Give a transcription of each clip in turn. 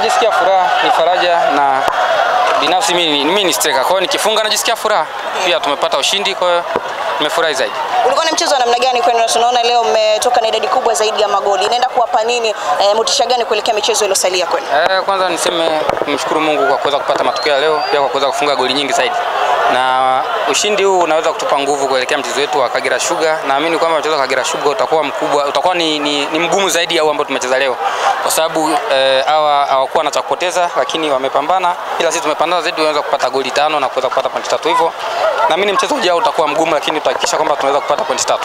najisikia furaha, ni faraja, na binafsi mimi ni striker. Kwa hiyo nikifunga najisikia furaha. Pia tumepata ushindi, kwa hiyo nimefurahi zaidi. Ulikuwa ni mchezo wa namna gani kwenu? Tunaona leo mmetoka na idadi kubwa zaidi ya magoli. Inaenda kuwapa nini motisha gani kuelekea michezo iliyosalia kwenu? Kwanza niseme kumshukuru Mungu kwa kuweza kupata matokeo leo, pia kwa kuweza kufunga goli nyingi zaidi. Na ushindi huu unaweza kutupa nguvu kuelekea mchezo wetu wa Kagera Sugar. Naamini kwamba mchezo wa Kagera Sugar utakuwa mkubwa, utakuwa ni mgumu zaidi ya ambao tumecheza leo. Kwa sababu hawakuwa na cha kupoteza, lakini wamepambana. Ila sisi tumepambana zaidi, tunaweza kupata goli 5 na kuweza kupata pointi 3 hivyo. Naamini mchezo ujao utakuwa mgumu, lakini tutahakikisha kwamba tunaweza kupata pointi 3.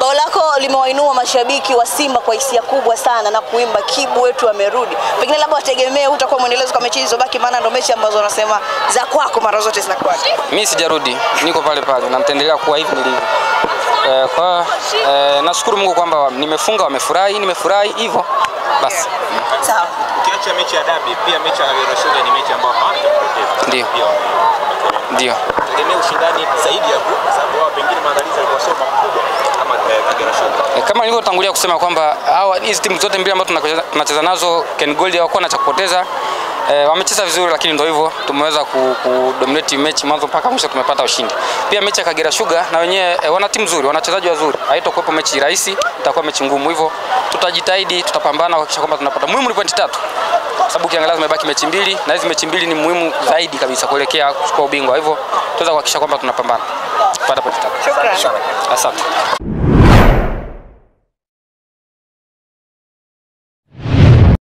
Bao lako limewainua mashabiki wa Simba kwa hisia kubwa sana na kuimba Kibu wetu amerudi. Pengine labda wategemee utakuwa muendelezo kwa mechi hizo baki, maana ndio mechi ambazo wanasema za kwako mara zote zinakuwa. Mimi sijarudi, niko pale pale na nitaendelea kuwa hivi nilivyo. Nashukuru Mungu kwamba nimefunga, wamefurahi, nimefurahi hivyo. Basi. Sawa. Ukiacha mechi ya derby, pia mechi ya Kagera Sugar ni mechi ambayo hawatapoteza. Ndio. Tegemea ushindani zaidi hapo, kwa sababu wao pengine maandalizi yalikuwa sio makubwa kama Kagera Sugar. Kama nilivyotangulia kusema kwamba hizi timu zote mbili ambazo tunacheza nazo Ken Gold hawakuwa na cha kupoteza. Wamecheza vizuri, lakini ndio hivyo tumeweza kudominate mechi mwanzo mpaka mwisho, tumepata ushindi. Pia mechi ya Kagera Sugar na wenyewe wana timu nzuri, wanachezaji wazuri. Haitakuwa mechi rahisi, itakuwa mechi ngumu, hivyo tutajitahidi, tutapambana kuhakikisha kwamba tunapata. Muhimu ni pointi 3. Sababu ukiangalia zimebaki mechi 2 na hizi mechi 2 ni muhimu zaidi kabisa kuelekea kuchukua ubingwa. Hivyo tutaweza kuhakikisha kwamba tunapambana kupata pointi 3. Shukrani. Asante.